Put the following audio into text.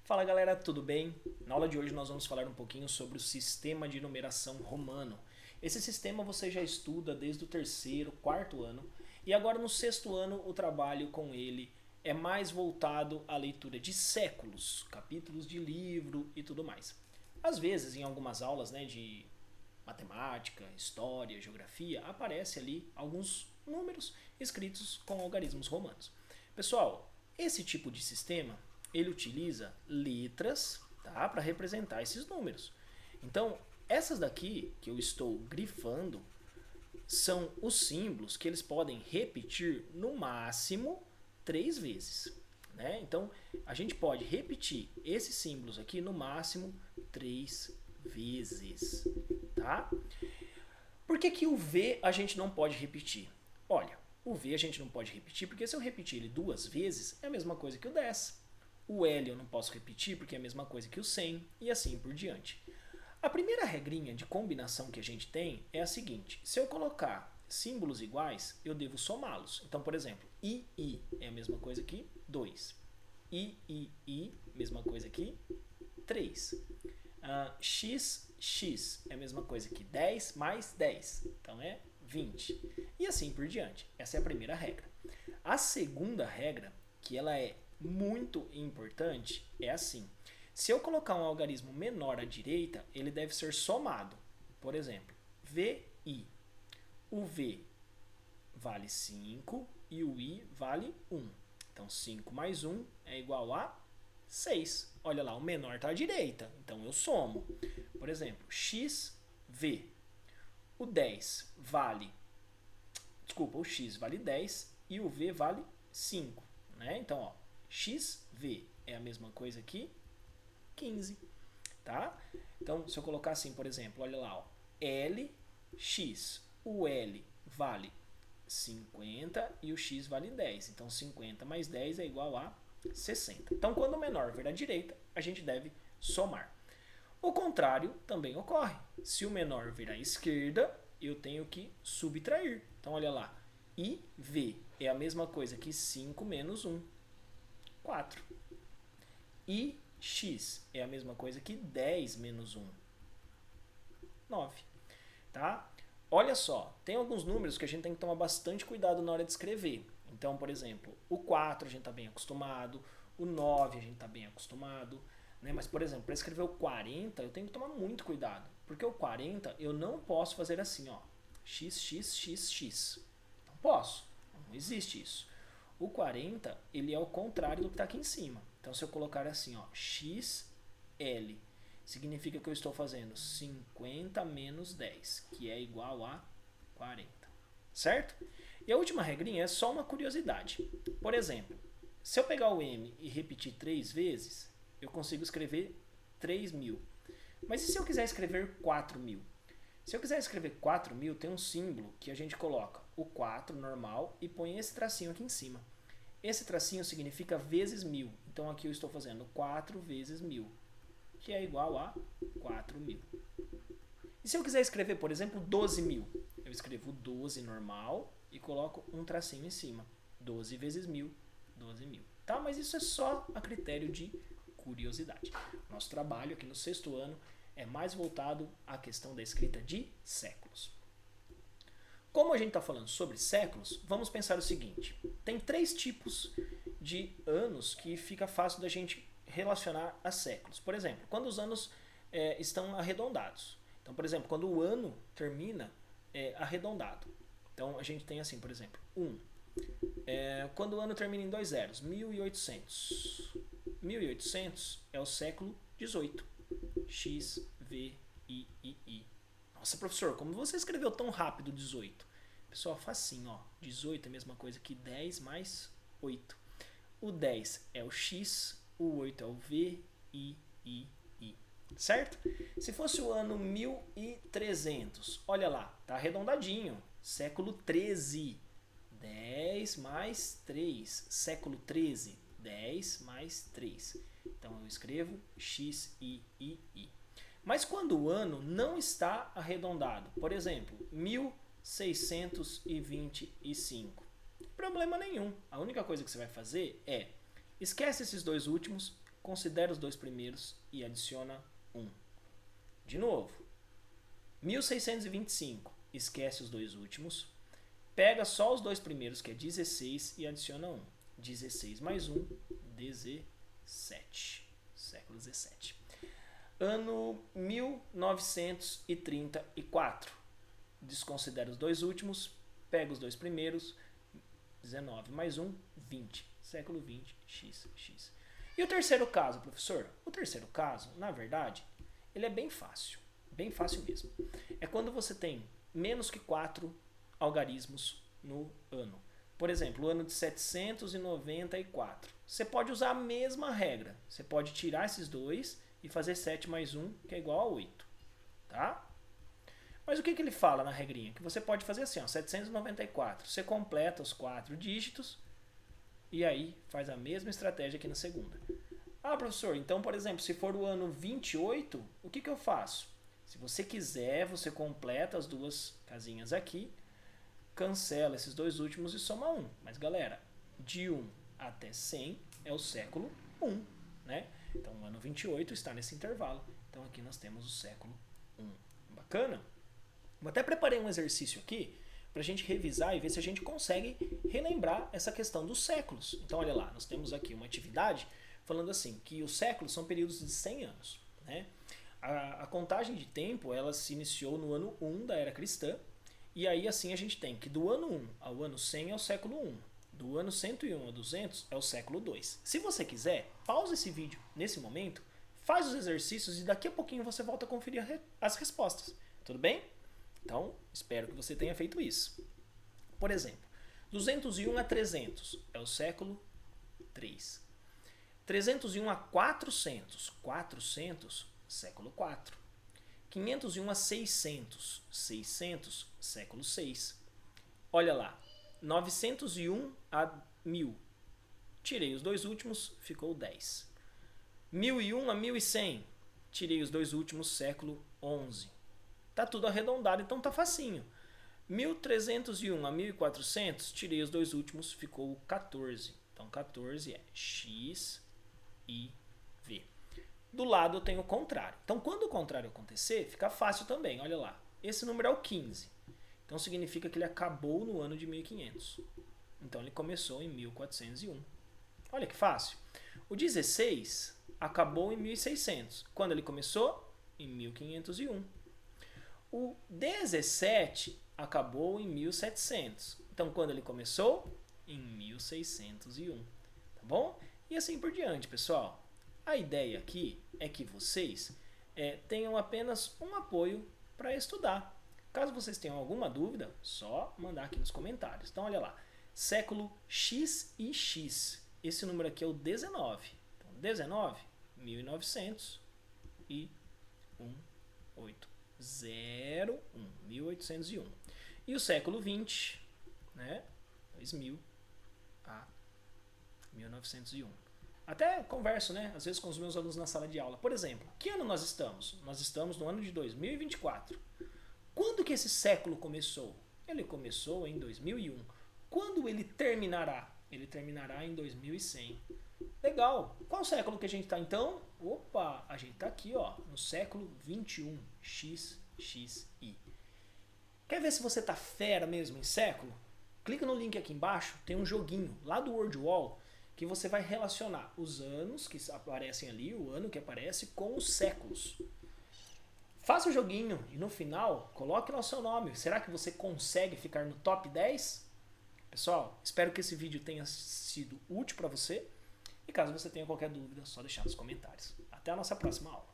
Fala galera, tudo bem? Na aula de hoje nós vamos falar um pouquinho sobre o sistema de numeração romano. Esse sistema você já estuda desde o terceiro, quarto ano e agora no sexto ano o trabalho com ele é mais voltado à leitura de séculos, capítulos de livro e tudo mais. Às vezes em algumas aulas de matemática, história, geografia, aparece ali alguns números escritos com algarismos romanos. Pessoal, esse tipo de sistema ele utiliza letras, tá, para representar esses números. Então, essas daqui que eu estou grifando são os símbolos que eles podem repetir no máximo 3 vezes. Né? Então, a gente pode repetir esses símbolos aqui no máximo 3 vezes. Tá? Por que o V a gente não pode repetir? Olha, o V a gente não pode repetir porque se eu repetir ele 2 vezes é a mesma coisa que o 10. O L eu não posso repetir porque é a mesma coisa que o 100 e assim por diante. A primeira regrinha de combinação que a gente tem é a seguinte: se eu colocar símbolos iguais, eu devo somá-los. Então, por exemplo, I é a mesma coisa que 2. I, mesma coisa que 3. X é a mesma coisa que 10 mais 10. Então é 20. E assim por diante. Essa é a primeira regra. A segunda regra, que ela é muito importante, é assim: se eu colocar um algarismo menor à direita, ele deve ser somado. Por exemplo, VI. O V vale 5 e o I vale 1. Então 5 mais 1 é igual a 6. Olha lá, o menor está à direita, então eu somo. Por exemplo, XV. O 10 vale... Desculpa, o X vale 10 e o V vale 5. Né? Então, ó, XV é a mesma coisa que 15. Tá? Então, se eu colocar assim, por exemplo, olha lá, ó, LX. O L vale 50 e o X vale 10. Então, 50 mais 10 é igual a 60. Então, quando o menor vir à direita, a gente deve somar. O contrário também ocorre. Se o menor vir à esquerda, eu tenho que subtrair. Então, olha lá. IV é a mesma coisa que 5 menos 1. 4. IX é a mesma coisa que 10 menos 1. 9. Tá? Olha só, tem alguns números que a gente tem que tomar bastante cuidado na hora de escrever. Então, por exemplo, o 4 a gente está bem acostumado, o 9 a gente está bem acostumado, né? Mas, por exemplo, para escrever o 40 eu tenho que tomar muito cuidado, porque o 40 eu não posso fazer assim, ó, XXXX. Não posso, não existe isso. O 40 ele é o contrário do que está aqui em cima. Então, se eu colocar assim, ó, XL, significa que eu estou fazendo 50 menos 10, que é igual a 40. Certo? E a última regrinha é só uma curiosidade. Por exemplo, se eu pegar o M e repetir 3 vezes, eu consigo escrever 3.000. Mas e se eu quiser escrever 4.000? Se eu quiser escrever 4.000, tem um símbolo que a gente coloca o 4 normal e põe esse tracinho aqui em cima. Esse tracinho significa vezes 1.000. Então aqui eu estou fazendo 4 vezes 1.000, que é igual a 4.000. E se eu quiser escrever, por exemplo, 12.000? Eu escrevo 12 normal e coloco um tracinho em cima. 12 vezes 1.000, 12.000. Tá? Mas isso é só a critério de curiosidade. Nosso trabalho aqui no sexto ano é mais voltado à questão da escrita de séculos. Como a gente está falando sobre séculos, vamos pensar o seguinte: tem 3 tipos de anos que fica fácil da gente relacionar a séculos. Por exemplo, quando os anos estão arredondados. Então, por exemplo, quando o ano termina arredondado. Então, a gente tem assim, por exemplo, 1. Quando o ano termina em 2 zeros, 1800. 1800 é o século 18. X, V, I. Nossa, professor, como você escreveu tão rápido 18? Pessoal, faz assim, ó. 18 é a mesma coisa que 10 mais 8. O 10 é o X, o 8 é o V, I. Certo? Se fosse o ano 1300, olha lá, tá arredondadinho. Século 13. 10 mais 3. Século 13. 10 mais 3. Então eu escrevo X, I. Mas quando o ano não está arredondado, por exemplo, 1625, problema nenhum. A única coisa que você vai fazer é esquece esses 2 últimos, considera os dois primeiros e adiciona 1. De novo, 1625, esquece os dois últimos, pega só os dois primeiros, que é 16, e adiciona 1. 16 mais 1, 17. Século 17. Ano 1934. Desconsidera os dois últimos, pega os dois primeiros, 19 mais 1, 20. Século 20, XX. E o terceiro caso, professor? O terceiro caso, na verdade, ele é bem fácil mesmo. É quando você tem menos que 4 algarismos no ano. Por exemplo, o ano de 794. Você pode usar a mesma regra. Você pode tirar esses dois e fazer 7 mais 1, que é igual a 8. Tá? Mas o que ele fala na regrinha? Que você pode fazer assim, ó, 794. Você completa os 4 dígitos e aí faz a mesma estratégia aqui na segunda. Ah, professor, então, por exemplo, se for o ano 28, o que eu faço? Se você quiser, você completa as duas casinhas aqui, cancela esses dois últimos e soma 1. Mas, galera, de 1 até 100 é o século 1, né? Então, o ano 28 está nesse intervalo. Então, aqui nós temos o século 1. Bacana? Eu até preparei um exercício aqui para a gente revisar e ver se a gente consegue relembrar essa questão dos séculos. Então, olha lá, nós temos aqui uma atividade falando assim, que os séculos são períodos de 100 anos, né? A contagem de tempo, ela se iniciou no ano 1 da era cristã, e aí assim a gente tem que do ano 1 ao ano 100 é o século 1, do ano 101 a 200 é o século 2. Se você quiser, pausa esse vídeo nesse momento, faz os exercícios e daqui a pouquinho você volta a conferir as respostas, tudo bem? Então, espero que você tenha feito isso. Por exemplo, 201 a 300 é o século 3. 301 a 400, 400, século 4. 501 a 600, 600, século 6. Olha lá, 901 a 1000. Tirei os dois últimos, ficou 10. 1001 a 1100, tirei os dois últimos, século 11. Tá tudo arredondado, então tá facinho. 1301 a 1400, tirei os dois últimos, ficou 14. Então 14 é X e V. Do lado eu tenho o contrário. Então, quando o contrário acontecer, fica fácil também. Olha lá. Esse número é o 15. Então, significa que ele acabou no ano de 1500. Então, ele começou em 1401. Olha que fácil. O 16 acabou em 1600. Quando ele começou? Em 1501. O 17 acabou em 1700. Então, quando ele começou? Em 1601. Tá bom? E assim por diante, pessoal. A ideia aqui é que vocês tenham apenas um apoio para estudar. Caso vocês tenham alguma dúvida, só mandar aqui nos comentários. Então, olha lá. Século X e X. Esse número aqui é o 19. Então, 19, 1900 e 1801. E o século 20, né? 2000 a 1901. Até converso, né, às vezes com os meus alunos na sala de aula. Por exemplo, que ano nós estamos? Nós estamos no ano de 2024. Quando que esse século começou? Ele começou em 2001. Quando ele terminará? Ele terminará em 2100. Legal. Qual século que a gente está então? Opa, a gente está aqui, ó, no século 21. XXI. Quer ver se você tá fera mesmo em século? Clica no link aqui embaixo, tem um joguinho lá do WordWall que você vai relacionar os anos que aparecem ali, o ano que aparece, com os séculos. Faça o joguinho e no final coloque lá o seu nome. Será que você consegue ficar no top 10? Pessoal, espero que esse vídeo tenha sido útil para você. E caso você tenha qualquer dúvida, é só deixar nos comentários. Até a nossa próxima aula.